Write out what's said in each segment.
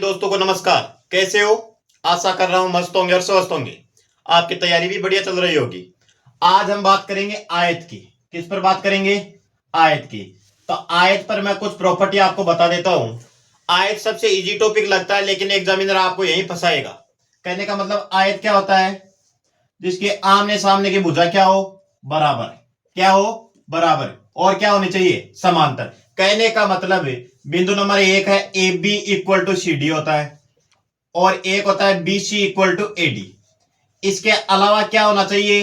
दोस्तों को नमस्कार। कैसे हो? आशा कर रहा हूं मस्त होंगे और स्वस्थ होंगे। आपकी तैयारी भी बढ़िया चल रही होगी। आज हम बात करेंगे आयत की। किस पर बात करेंगे? आयत की। तो आयत पर मैं कुछ प्रॉपर्टी आपको बता देता हूं। आयत सबसे इजी टॉपिक लगता है, लेकिन एग्जामिनर आपको यही फंसाएगा। कहने का मतलब आयत क्या होता है? जिसके आमने सामने की भुजा क्या हो? बराबर। क्या हो? बराबर। और क्या होनी चाहिए? समांतर। कहने का मतलब है बिंदु नंबर एक है A B equal to C D होता है, और एक होता है B C equal to A D. इसके अलावा क्या होना चाहिए?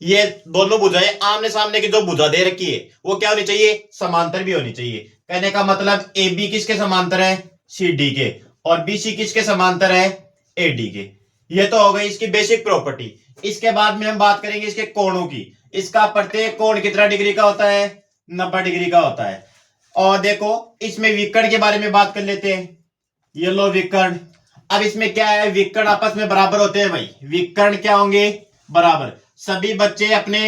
ये दोनों भुजाएं आमने सामने की जो भुजा दे रखी है वो क्या होनी चाहिए? समांतर भी होनी चाहिए। कहने का मतलब ए बी किसके समांतर है? सी डी के। और बी सी किसके समांतर है? ए डी के। ये तो हो गई इसकी बेसिक प्रॉपर्टी। इसके बाद में हम बात करेंगे इसके कोणों की। इसका प्रत्येक कोण कितना डिग्री का होता है? 90 डिग्री का होता है। और देखो इसमें विकर्ण के बारे में बात कर लेते हैं। ये लो विकर्ण। अब इसमें क्या है? विकर्ण आपस में बराबर होते हैं भाई। विकर्ण क्या होंगे? बराबर। सभी बच्चे अपने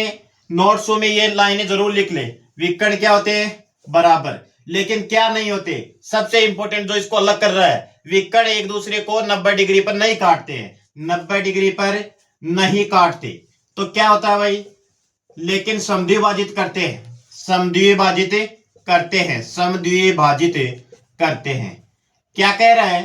नोट्सों में ये लाइनें जरूर लिख ले। विकर्ण क्या होते हैं? बराबर। लेकिन क्या नहीं होते? सबसे इंपॉर्टेंट जो इसको अलग कर रहा है, विकर्ण एक दूसरे को 90 डिग्री पर नहीं काटते हैं। 90 डिग्री पर नहीं काटते। तो क्या होता है भाई? लेकिन समद्विभाजित करते हैं। समद्विभाजित करते हैं। समद्विभाजित करते हैं। क्या कह रहा है?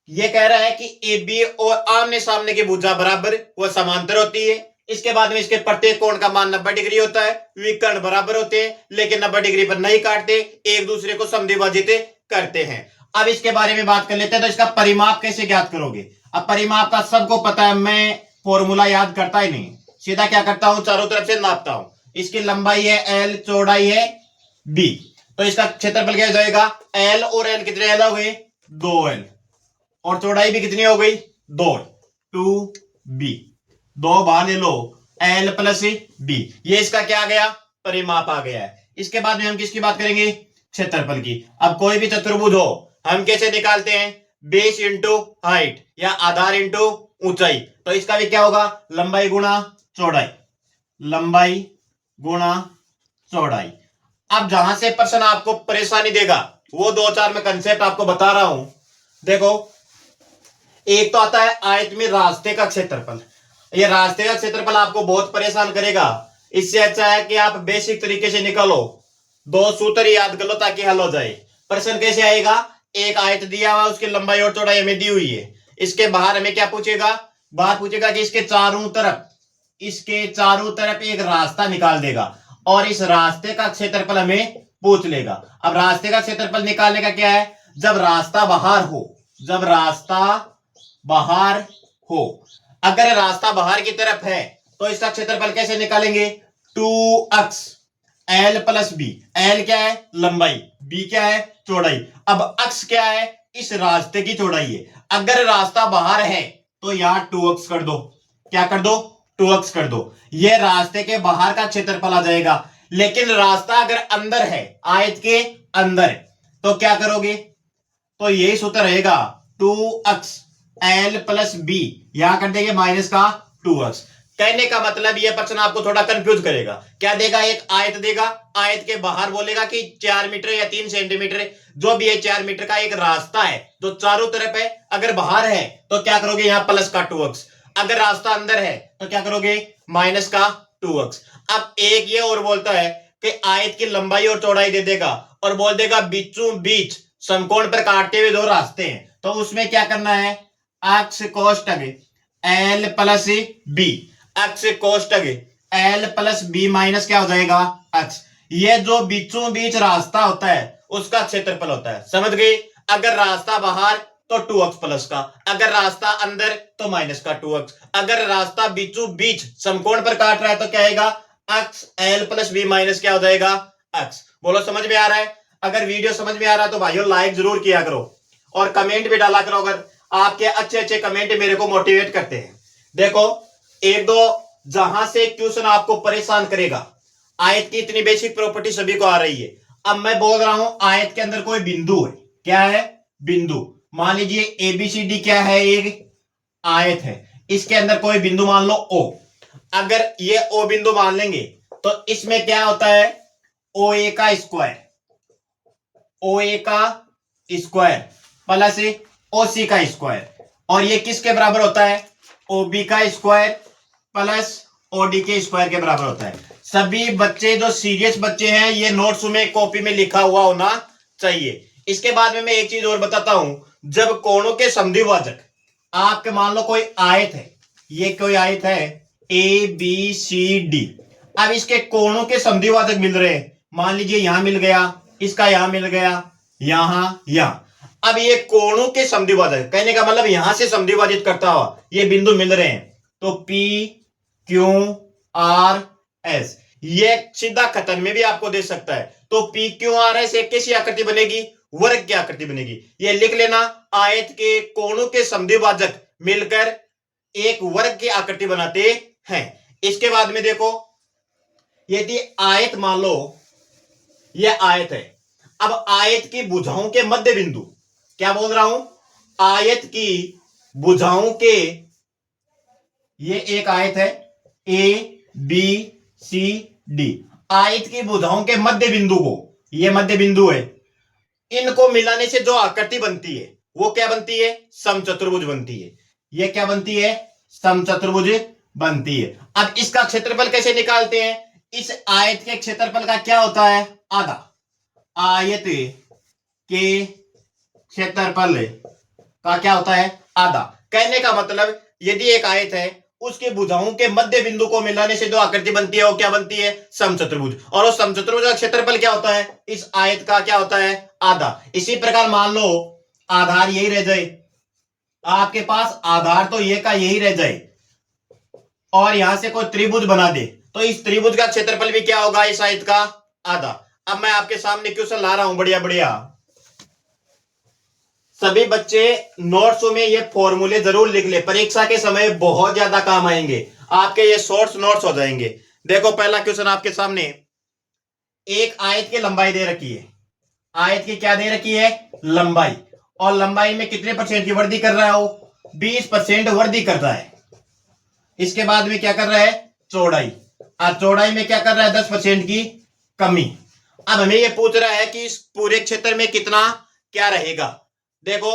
ये कह रहा है कि ए बी और आमने सामने की भुजा बराबर व समांतर होती है। इसके बाद में इसके प्रत्येक कोण का मान 90 डिग्री होता है। विकर्ण बराबर होते हैं लेकिन 90 डिग्री पर नहीं काटते, एक दूसरे को समद्विभाजित करते हैं। अब इसके बारे में बात कर लेते हैं। तो इसका परिमाप कैसे ज्ञात करोगे? अब परिमाप का सबको पता है, मैं फॉर्मूला याद करता ही नहीं, सीधा क्या करता हूं, चारों तरफ से नापता हूं। इसकी लंबाई है एल, चौड़ाई है बी, तो इसका क्षेत्रफल क्या हो जाएगा? एल और एल कितने एल हो गए? 2L। और चौड़ाई भी कितनी हो गई? 2 दो बाहर ले लो, एल प्लस बी। ये इसका क्या आ गया? परिमाप आ गया है। इसके बाद में हम किसकी बात करेंगे? क्षेत्रफल की। अब कोई भी चतुर्भुज हो हम कैसे निकालते हैं? बेस इंटू हाइट या आधार इंटू ऊंचाई। तो इसका भी क्या होगा? लंबाई गुणा चौड़ाई। लंबाई गुणा चौड़ाई। अब जहां से प्रश्न आपको परेशानी देगा वो दो चार मैं कंसेप्ट आपको बता रहा हूं। देखो, एक तो आता है आयत में रास्ते का क्षेत्रफल। ये रास्ते का क्षेत्रफल आपको बहुत परेशान करेगा। इससे अच्छा है कि आप बेसिक तरीके से निकालो, दो सूत्र याद कर लो ताकि हल हो जाए। प्रश्न कैसे आएगा? एक आयत दिया हुआ, उसकी लंबाई और चौड़ाई हमें दी हुई है। इसके बाहर हमें क्या पूछेगा? बाहर पूछेगा कि इसके चारों तरफ एक रास्ता निकाल देगा, और इस रास्ते का क्षेत्रफल हमें पूछ लेगा। अब रास्ते का क्षेत्रफल निकालने का क्या है? जब रास्ता बाहर हो, जब रास्ता बाहर हो, अगर रास्ता बाहर की तरफ है तो इसका क्षेत्रफल कैसे निकालेंगे? 2x L plus B. L क्या है? लंबाई। बी क्या है? चौड़ाई। अब अक्स क्या है? इस रास्ते की चौड़ाई है। अगर रास्ता बाहर है तो यहां 2x कर दो। क्या कर दो? 2x कर दो। यह रास्ते के बाहर का क्षेत्रफल आ जाएगा। लेकिन रास्ता अगर अंदर है, आयत के अंदर, तो क्या करोगे? तो यही सूत्र रहेगा 2x एल प्लस बी, यहां कर देंगे माइनस का 2x। कहने का मतलब यह प्रश्न आपको थोड़ा कंफ्यूज करेगा। क्या देगा? एक आयत देगा, आयत के बाहर बोलेगा कि 4 मीटर या 3 सेंटीमीटर, जो भी है 4 मीटर का एक रास्ता है जो चारों तरफ है। अगर बाहर है तो क्या करोगे? यहां प्लस का 2x। अगर रास्ता अंदर है तो क्या करोगे? माइनस का 2x। अब एक ये और बोलता है कि आयत की लंबाई और चौड़ाई दे देगा और बोल देगा बीचों बीच समकोण पर काटते हुए दो रास्ते हैं, तो उसमें क्या करना है? अक्ष कोष्ठक एल प्लस बी, अक्ष कोष्ठक एल प्लस बी माइनस क्या हो जाएगा? अक्ष। ये जो बीचों बीच रास्ता होता है उसका क्षेत्रफल होता है। समझ गए? अगर रास्ता बाहर तो 2x प्लस का, अगर रास्ता अंदर तो माइनस का 2x। अगर रास्ता बीचों बीच समकोण पर काट रहा है तो क्या आएगा? अक्ष एल प्लस बी माइनस क्या हो जाएगा? अक्ष। बोलो समझ में आ रहा है? अगर वीडियो समझ में आ रहा है तो भाइयों लाइक जरूर किया करो और कमेंट भी डाला करो। अगर आपके अच्छे अच्छे कमेंट मेरे को मोटिवेट करते हैं। देखो, एक दो जहां से क्वेश्चन आपको परेशान करेगा। आयत की इतनी बेसिक प्रॉपर्टी सभी को आ रही है। अब मैं बोल रहा हूं आयत के अंदर कोई बिंदु है। क्या है? बिंदु। मान लीजिए एबीसीडी क्या है? एक आयत है। इसके अंदर कोई बिंदु मान लो ओ। अगर ये ओ बिंदु मान लेंगे तो इसमें क्या होता है? ओ ए का स्क्वायर। ओ ए का स्क्वायर प्लस ओसी का स्क्वायर, और ये किसके बराबर होता है? ओबी का स्क्वायर प्लस ओडी के स्क्वायर के बराबर होता है। सभी बच्चे जो सीरियस बच्चे हैं, ये नोट्स में कॉपी में लिखा हुआ होना चाहिए। इसके बाद में मैं एक चीज और बताता हूं, जब कोणों के समद्विभाजक, आपके मान लो कोई आयत है, ये कोई आयत है ए बी सी डी, अब इसके कोणों के समद्विभाजक मिल रहे हैं, मान लीजिए यहां मिल गया, इसका यहां मिल गया, यहां। अब ये कोणों के समद्विभाजक, कहने का मतलब यहां से समद्विभाजित करता हुआ ये बिंदु मिल रहे हैं, तो P Q R S, ये सीधा खतन में भी आपको दे सकता है। तो P Q R S एक कैसी आकृति बनेगी? वर्ग की आकृति बनेगी। ये लिख लेना, आयत के कोणों के समद्विभाजक मिलकर एक वर्ग की आकृति बनाते हैं। इसके बाद में देखो, यदि आयत मान लो यह आयत है, अब आयत की भुजाओं के मध्य बिंदु, क्या बोल रहा हूं? आयत की भुजाओं के, ये एक आयत है ए बी सी डी, आयत की भुजाओं के मध्य बिंदु को, ये मध्य बिंदु है, इनको मिलाने से जो आकृति बनती है वो क्या बनती है? समचतुर्भुज बनती है। ये क्या बनती है? समचतुर्भुज बनती है। अब इसका क्षेत्रफल कैसे निकालते हैं? इस आयत के क्षेत्रफल का क्या होता है? आधा। आयत के क्षेत्रफल का क्या होता है? आधा। कहने का मतलब, यदि एक आयत है, उसके भुजाओं के मध्य बिंदु को मिलाने से जो आकृति बनती है वो क्या बनती है? समचतुर्भुज। और उस समचतुर्भुज का क्षेत्रफल क्या होता है? इस आयत का क्या होता है? आधा। इसी प्रकार मान लो आधार यही रह जाए, आपके पास आधार तो ये का यही रह जाए, और यहां से कोई त्रिभुज बना दे, तो इस त्रिभुज का क्षेत्रफल भी क्या होगा? इस आयत का आधा। अब मैं आपके सामने क्वेश्चन ला रहा हूं, बढ़िया बढ़िया। सभी बच्चे नोट्स में ये फॉर्मूले जरूर लिख ले, परीक्षा के समय बहुत ज्यादा काम आएंगे, आपके ये शॉर्ट्स नोट्स हो जाएंगे। देखो पहला क्वेश्चन आपके सामने, एक आयत की लंबाई दे रखी है, आयत की क्या दे रखी है? लंबाई, और लंबाई में कितने परसेंट की वृद्धि कर रहा है वो? 20% वृद्धि कर रहा है। इसके बाद में क्या कर रहा है? चौड़ाई, और चौड़ाई में क्या कर रहा है? 10% की कमी। अब हमें ये पूछ रहा है कि इस पूरे क्षेत्र में कितना क्या रहेगा। देखो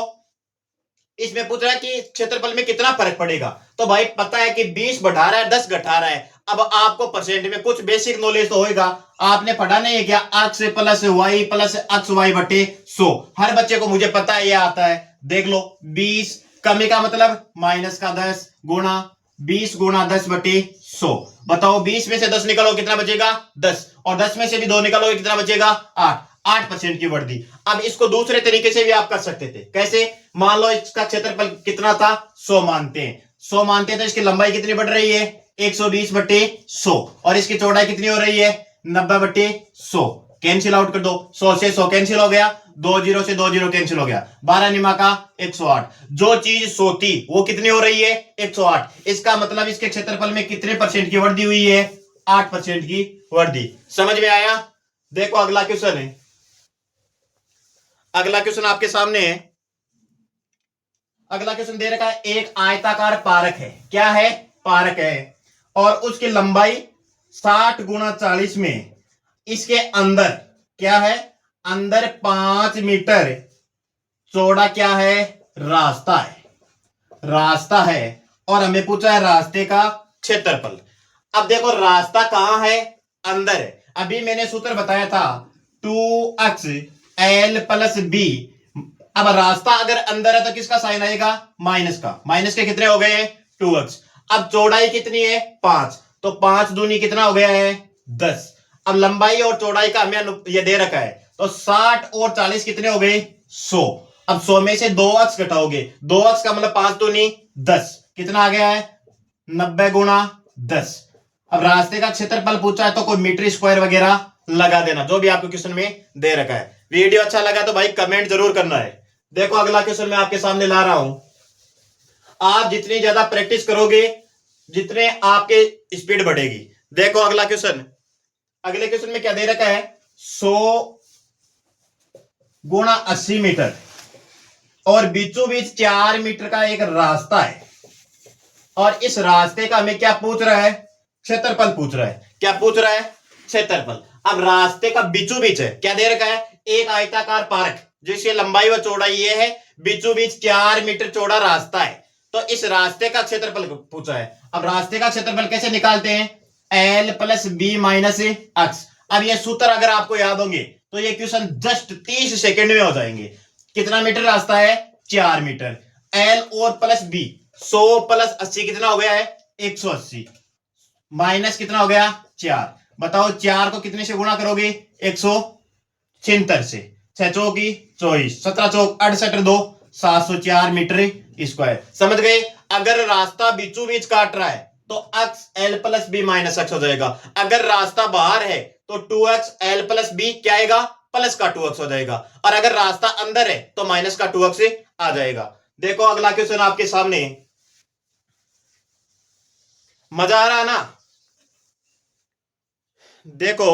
इसमें पूछ रहा है कि क्षेत्रफल में कितना फर्क पड़ेगा, तो भाई पता है कि 20 बढ़ा रहा है, 10 घटा रहा है। अब आपको परसेंट में कुछ बेसिक नॉलेज तो होगा, आपने पढ़ा नहीं है क्या? अक्स प्लस वाई प्लस अक्स वाई बटे 100, हर बच्चे को मुझे पता है, ये आता है। देख लो 20 कमी का मतलब माइनस का 10 गुणा 20 गुणा 10 बटे 100। बताओ 20 में से 10 निकालो कितना बचेगा? 10, और 10 में से भी 2 निकालोगे कितना बचेगा? 8% की वृद्धि। अब इसको दूसरे तरीके से भी आप कर सकते थे, कैसे? मान लो इसका क्षेत्रफल कितना था? 100 मानते हैं, 100 मानते हैं, तो इसकी लंबाई कितनी बढ़ रही है? 120 बटे 100, और इसकी चौड़ाई कितनी हो रही है? 90 बटे 100। कैंसिल आउट कर दो, 100 से 100 कैंसिल हो गया, 2 जीरो से 2 जीरो कैंसिल हो गया, 12 निमा का 108। जो चीज 100 थी वो कितनी हो रही है? 108। इसका मतलब इसके क्षेत्रफल में कितने परसेंट की वृद्धि हुई है? 8% की वृद्धि। समझ में आया? देखो अगला क्वेश्चन है, अगला क्वेश्चन आपके सामने है। अगला क्वेश्चन दे रखा है, एक आयताकार पारक है। क्या है? पारक है, और उसकी लंबाई 60 गुणा 40 में, इसके अंदर क्या है? अंदर 5 मीटर चौड़ा क्या है? रास्ता है, रास्ता है, और हमें पूछा है रास्ते का क्षेत्रफल। अब देखो रास्ता कहां है? अंदर है। अभी मैंने सूत्र बताया था 2x l प्लस बी। अब रास्ता अगर अंदर है तो किसका साइन आएगा? माइनस का। माइनस के कितने हो गए? 2x। अब चौड़ाई कितनी है? 5, तो 5 दूनी कितना हो गया है? 10। अब लंबाई और चौड़ाई का हमें ये दे रखा है, तो 60 और 40 कितने हो गए? 100। अब 100 में से 2x घटाओगे, 2x का मतलब 5 दूनी 10, कितना आ गया है? 90 गुणा 10। अब रास्ते का क्षेत्रफल पूछा है तो कोई मीटर स्क्वायर वगैरह लगा देना, जो भी आपको क्वेश्चन में दे रखा है। वीडियो अच्छा लगा तो भाई कमेंट जरूर करना है। देखो अगला क्वेश्चन मैं आपके सामने ला रहा हूं, आप जितनी ज्यादा प्रैक्टिस करोगे जितने आपके स्पीड बढ़ेगी। देखो अगला क्वेश्चन, अगले क्वेश्चन में क्या दे रखा है? 100 गुणा 80 मीटर, और बीचों बीच 4 मीटर का एक रास्ता है, और इस रास्ते का हमें क्या पूछ रहा है? क्षेत्रफल पूछ रहा है। क्या पूछ रहा है? क्षेत्रफल। अब रास्ते का बीचों बीच है, क्या दे रखा है? एक आयताकार पार्क जिसकी लंबाई व चौड़ाई ये है, बीचों बीच 4 मीटर चौड़ा रास्ता है, तो इस रास्ते का क्षेत्रफल पूछा है। अब रास्ते का क्षेत्रफल कैसे निकालते हैं? L plus B minus X. अब ये सूत्र अगर आपको याद होंगे तो ये क्वेश्चन जस्ट 30 सेकंड में हो जाएंगे। कितना मीटर रास्ता है? 4 मीटर। एल और प्लस बी, 100 प्लस 80 कितना हो गया है? 180 माइनस कितना हो गया? 4। बताओ 4 को कितने से गुणा करोगे? 176 से। 6 चौकी 24, 17 चौक 68, 2 704 मीटर स्क्वायर। समझ गए? अगर रास्ता बीचों बीच काट रहा है तो X L plus B minus X हो जाएगा। अगर रास्ता बाहर है तो 2x एल प्लस बी क्या आएगा? प्लस का 2x हो जाएगा। और अगर रास्ता अंदर है तो माइनस का 2x आ जाएगा। देखो अगला क्वेश्चन आपके सामने। मजा आ रहा ना? देखो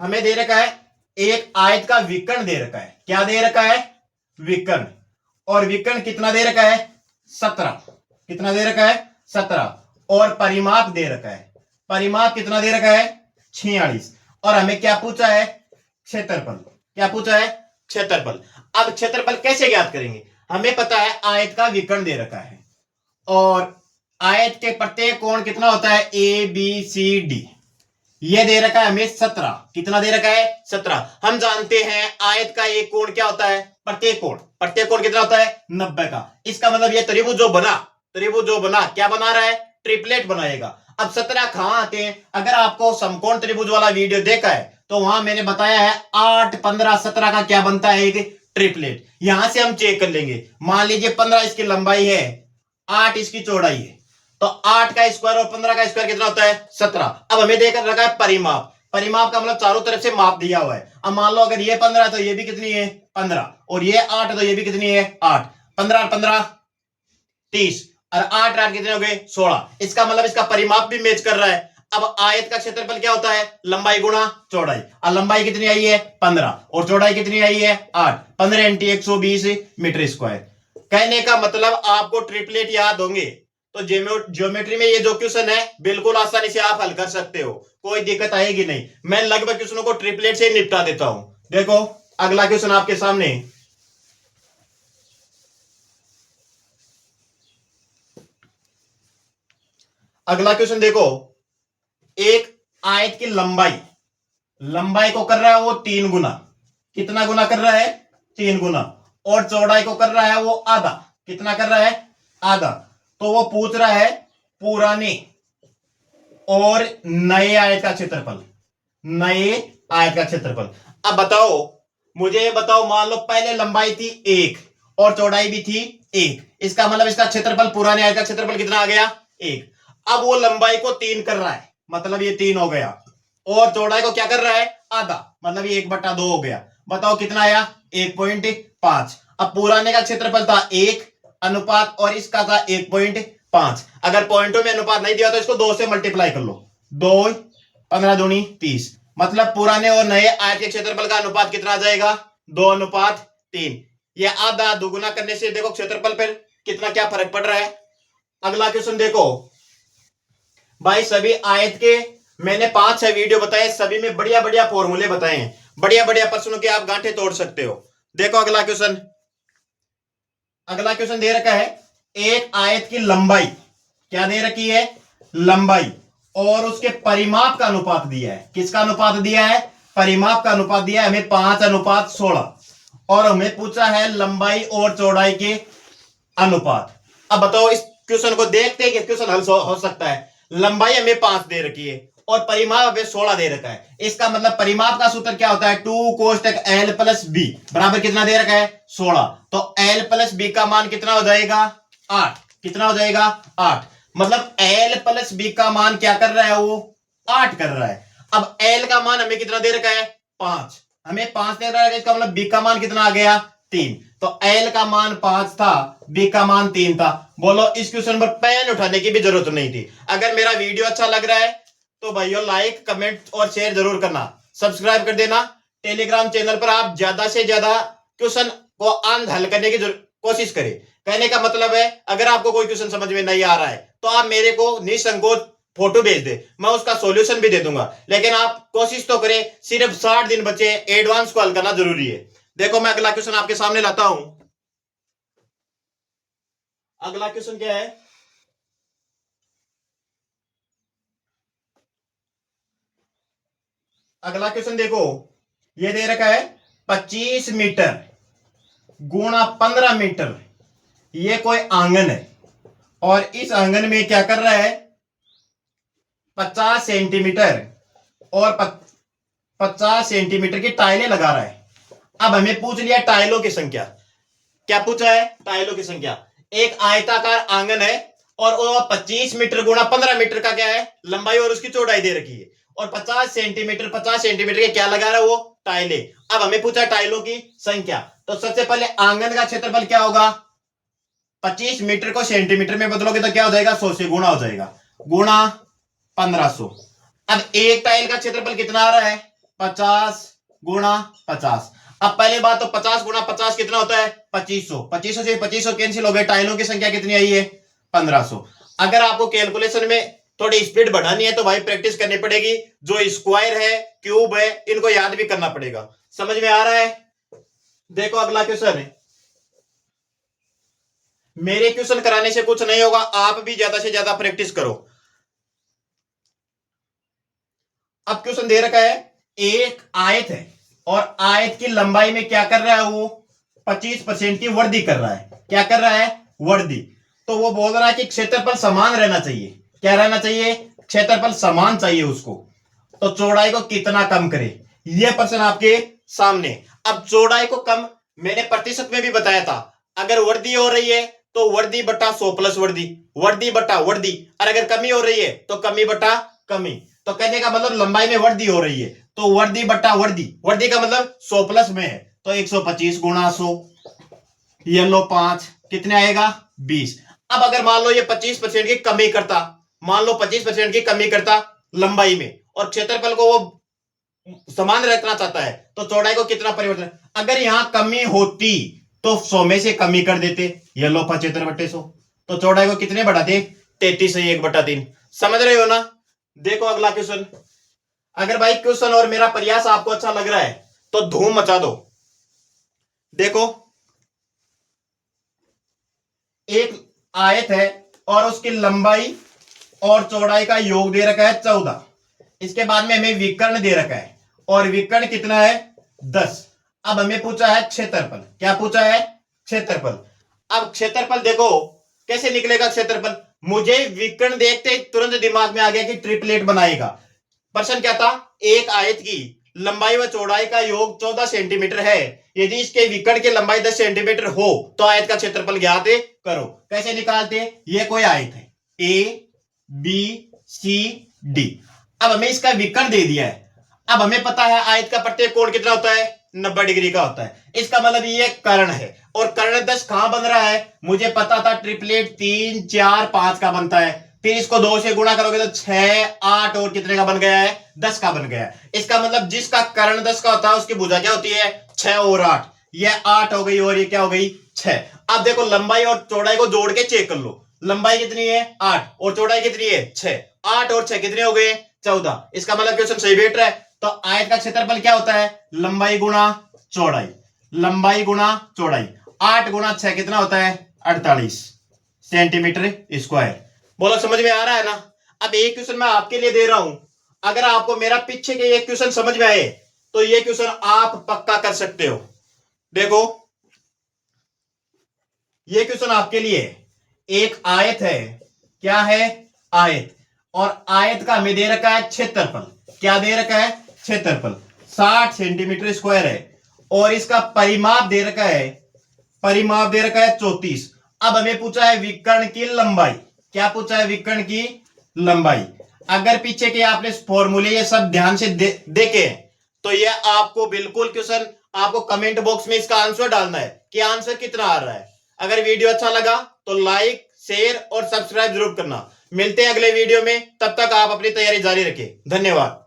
हमें दे रखा है एक आयत का विकर्ण दे रखा है। क्या दे रखा है? विकर्ण। और विकर्ण कितना दे रखा है? 17। कितना दे रखा है? 17। और परिमाप दे रखा है। परिमाप कितना दे रखा है? 46। और हमें क्या पूछा है? क्षेत्रफल। क्या पूछा है? क्षेत्रफल। अब क्षेत्रफल कैसे ज्ञात करेंगे? हमें पता है आयत का विकर्ण दे रखा है और आयत के प्रत्येक कोण कितना होता है? A B C D. ये दे रखा है हमें 17। कितना दे रखा है? 17। हम जानते हैं आयत का एक कोण क्या होता है? प्रत्येक कोण। प्रत्येक कोण कितना होता है? 90 का। इसका मतलब ये त्रिभुज जो बना क्या बना रहा है? ट्रिपलेट बनाएगा। अब 17 कहां आते हैं? अगर आपको समकोण त्रिभुज वाला वीडियो देखा है तो वहां मैंने बताया है 8 15 17 का क्या बनता है? एक ट्रिपलेट। यहां से हम चेक कर लेंगे। मान लीजिए 15 इसकी लंबाई है, 8 इसकी चौड़ाई है, तो 8 का स्क्वायर और 15 का स्क्वायर कितना होता है? 17। अब हमें देकर रखा है परिमाप। परिमाप का मतलब चारों तरफ से माप दिया हुआ है। अब मान लो अगर ये 15 तो ये भी कितनी है? 15। और ये 8 तो ये भी कितनी है? 8। 15 15 30 और 8 8 कितने हो गए? 16। इसका मतलब इसका परिमाप भी मैच कर रहा है। अब आयत का क्षेत्रफल क्या होता है? लंबाई गुणा चौड़ाई। और लंबाई कितनी आई है? 15 और चौड़ाई कितनी आई है? 8। 15 इंटू 120 मीटर स्क्वायर। कहने का मतलब आपको ट्रिपलेट याद होंगे तो ज्योमेट्री में ये जो क्वेश्चन है बिल्कुल आसानी से आप हल कर सकते हो, कोई दिक्कत आएगी नहीं। मैं लगभग क्वेश्चनों को ट्रिपलेट से निपटा देता हूं। देखो अगला क्वेश्चन आपके सामने। अगला क्वेश्चन देखो, एक आयत की लंबाई को कर रहा है वो 3 गुना। कितना गुना कर रहा है? 3 गुना। और चौड़ाई को कर रहा है वो आधा। कितना कर रहा है? आधा। तो वो पूछ रहा है पुराने और नए आयत का क्षेत्रफल। नए आयत का क्षेत्रफल। अब बताओ, मुझे बताओ, मान लो पहले लंबाई थी 1 और चौड़ाई भी थी 1। इसका मतलब इसका क्षेत्रफल, पुराने आयत का क्षेत्रफल कितना आ गया? 1। अब वो लंबाई को 3 कर रहा है, मतलब ये 3 हो गया। और चौड़ाई को क्या कर रहा है? आधा, मतलब ये 1/2 हो गया। बताओ कितना आया? 1.5। अब पुराने का क्षेत्रफल था 1 अनुपात और इसका था 1.5। अगर पॉइंटों में अनुपात नहीं दिया तो इसको 2 से मल्टीप्लाई कर लो। 2 15 दूनी 30। मतलब पुराने और नए आयत के क्षेत्रफल का अनुपात कितना आ जाएगा? 2:3। ये आधा दुगुना करने से देखो क्षेत्रफल पर कितना क्या फर्क पड़ रहा है। अगला क्वेश्चन देखो भाई, सभी आयत के मैंने 5-6 वीडियो बताए, सभी में बढ़िया बढ़िया फॉर्मूले बताए हैं, बढ़िया बढ़िया प्रश्नों के आप गांठे तोड़ सकते हो। देखो अगला क्वेश्चन। अगला क्वेश्चन दे रखा है एक आयत की लंबाई, क्या दे रखी है? लंबाई। और उसके परिमाप का अनुपात दिया है। किसका अनुपात दिया है? परिमाप का अनुपात दिया है हमें 5:16। और हमें पूछा है लंबाई और चौड़ाई के अनुपात। अब बताओ इस क्वेश्चन को देखते हैं कि क्वेश्चन हल हो सकता है। लंबाई हमें 5 दे रखी है और परिमाप हमें 16 दे रखा है। इसका मतलब परिमाप का सूत्र क्या होता है? 2 कोष्टक एल प्लस बी बराबर कितना दे रखा है? 16। तो एल प्लस बी का मान कितना हो जाएगा? 8। कितना हो जाएगा? 8। मतलब एल प्लस बी का मान क्या कर रहा है? वो 8 कर रहा है। अब एल का मान हमें कितना दे रखा है? 5। हमें 5 दे रहा है, इसका मतलब बी का मान कितना आ गया? 3। तो एल का मान 5 था, बी का मान 3 था। बोलो इस क्वेश्चन पर पेन उठाने की भी जरूरत नहीं थी। अगर मेरा वीडियो अच्छा लग रहा है तो भाइयों लाइक कमेंट और शेयर जरूर करना, सब्सक्राइब कर देना। टेलीग्राम चैनल पर आप ज्यादा से ज्यादा क्वेश्चन को अंध हल करने की कोशिश करें। कहने का मतलब है अगर आपको कोई क्वेश्चन समझ में नहीं आ रहा है तो आप मेरे को निसंकोच फोटो भेज दे, मैं उसका सॉल्यूशन भी दे दूंगा, लेकिन आप कोशिश तो करें, सिर्फ 60 दिन बचे, एडवांस को हल करना जरूरी है। देखो मैं अगला क्वेश्चन आपके सामने लाता हूं। अगला क्वेश्चन क्या है? अगला क्वेश्चन देखो, ये दे रखा है 25 मीटर गुणा 15 मीटर, ये कोई आंगन है और इस आंगन में क्या कर रहा है, 50 सेंटीमीटर और 50 सेंटीमीटर की टाइलें लगा रहा है। अब हमें पूछ लिया टाइलों की संख्या। क्या पूछा है? टाइलों की संख्या। एक आयताकार आंगन है और वो 25 मीटर गुणा 15 मीटर का क्या है, लंबाई और उसकी चौड़ाई दे रखी है, और 50 सेंटीमीटर के क्या लगा रहा है, वो टाइलें। अब हमें पूछा टाइलों की संख्या, तो सबसे पहले आंगन का क्षेत्रफल क्या होगा, 25 मीटर को सेंटीमीटर में बदलोगे तो क्या हो जाएगा, 100 से गुणा हो जाएगा, गुणा 1500। अब एक टाइल का क्षेत्रफल कितना आ रहा है, 50 गुणा 50। अब पहले बात तो 50 गुणा 50 कितना होता है, 2500। 2500 से 2500 कैंसिल हो गए, टाइलों की संख्या कितनी आई है, 1500। अगर आपको कैलकुलेशन में थोड़ी स्पीड बढ़ानी है तो भाई प्रैक्टिस करनी पड़ेगी, जो स्क्वायर है, क्यूब है, इनको याद भी करना पड़ेगा। समझ में आ रहा है? देखो अगला क्वेश्चन है, मेरे क्वेश्चन कराने से कुछ नहीं होगा, आप भी ज्यादा से ज्यादा प्रैक्टिस करो। अब क्वेश्चन दे रखा है, एक आयत है और आयत की लंबाई में क्या कर रहा है, वो 25% की वृद्धि कर रहा है। क्या कर रहा है, वृद्धि। तो वो बोल रहा है कि क्षेत्रफल समान रहना चाहिए। क्या रहना चाहिए, क्षेत्रफल समान चाहिए उसको, तो चौड़ाई को कितना कम करे, ये प्रश्न आपके सामने। अब चौड़ाई को कम मैंने प्रतिशत में भी बताया था, अगर वृद्धि हो रही है तो वृद्धि बटा 100 प्लस वृद्धि, वृद्धि बटा वृद्धि, और अगर कमी हो रही है तो कमी बटा कमी। तो कहने का मतलब लंबाई में वृद्धि हो रही है तो वृद्धि बटा वृद्धि, वृद्धि का मतलब 100 प्लस में है तो 125 गुणा 100, ये लो 5, कितने आएगा, 20। अब अगर मान लो ये 25% की कमी करता, मान लो 25% की कमी करता लंबाई में, और क्षेत्रफल को वो समान रखना चाहता है, तो चौड़ाई को कितना परिवर्तन, अगर यहां कमी होती तो 100 में से कमी कर देते, ये लो 75/100, तो चौड़ाई को कितने बढ़ाते, 33 से 1/3। समझ रहे हो ना? देखो अगला क्वेश्चन। अगर भाई क्वेश्चन और मेरा प्रयास आपको अच्छा लग रहा है तो धूम मचा दो। देखो एक आयत है और उसकी लंबाई और चौड़ाई का योग दे रखा है 14, इसके बाद में हमें विकर्ण दे रखा है और विकर्ण कितना है, 10। अब हमें पूछा है क्षेत्रफल। क्या पूछा है, क्षेत्रफल। अब क्षेत्रफल देखो कैसे निकलेगा क्षेत्रफल, मुझे विकर्ण देखते ही तुरंत दिमाग में आ गया कि ट्रिपलेट बनाएगा। प्रश्न क्या था, एक आयत की लंबाई व चौड़ाई का योग 14 सेंटीमीटर है, यदि इसके विकर्ण की लंबाई 10 सेंटीमीटर हो तो आयत का क्षेत्रफल ज्ञात करो। कैसे निकालते, ये कोई आयत है, ए बी सी डी। अब हमें इसका विकर्ण दे दिया है, अब हमें पता है आयत का प्रत्येक कोण कितना होता है, 90 डिग्री का होता है। इसका मतलब ये कर्ण है, और कर्ण 10 कहां बन रहा है, मुझे पता था ट्रिपलेट 3 4 5 का बनता है, फिर इसको 2 से गुणा करोगे तो 6 8 और कितने का बन गया है, 10 का बन गया है। इसका मतलब जिसका कर्ण 10 का होता है उसकी भुजा क्या होती है, 6 और 8, ये 8 हो गई और ये क्या हो गई, 6। अब देखो लंबाई और चौड़ाई को जोड़ के चेक कर लो, लंबाई कितनी है 8 और चौड़ाई कितनी है 6, 8 और 6 कितने हो गए 14। इसका मतलब क्वेश्चन सही बैठ रहा है। तो आयत का क्षेत्रफल क्या होता है, लंबाई गुणा चौड़ाई, लंबाई गुणा चौड़ाई। 8 गुणा 6 कितना होता है, 48 सेंटीमीटर स्क्वायर। बोलो समझ में आ रहा है ना? अब एक क्वेश्चन मैं आपके लिए दे रहा हूं, अगर आपको मेरा पीछे के ये क्वेश्चन समझ में आए तो ये क्वेश्चन आप पक्का कर सकते हो। देखो ये क्वेश्चन आपके लिए एक आयत है, क्या है, आयत, और आयत का हमें दे रखा है क्षेत्रफल। क्या दे रखा है, क्षेत्रफल 60 सेंटीमीटर स्क्वायर है, और इसका परिमाप दे रखा है, परिमाप दे रखा है 34। अब हमें पूछा है विकर्ण की लंबाई। क्या पूछा है, विकर्ण की लंबाई। अगर पीछे के आपने फॉर्मूले ये सब ध्यान से देखे तो ये आपको बिल्कुल क्वेश्चन, आपको कमेंट बॉक्स में इसका आंसर डालना है कि आंसर कितना आ रहा है। अगर वीडियो अच्छा लगा तो लाइक शेयर और सब्सक्राइब जरूर करना। मिलते हैं अगले वीडियो में, तब तक आप अपनी तैयारी जारी रखें। धन्यवाद।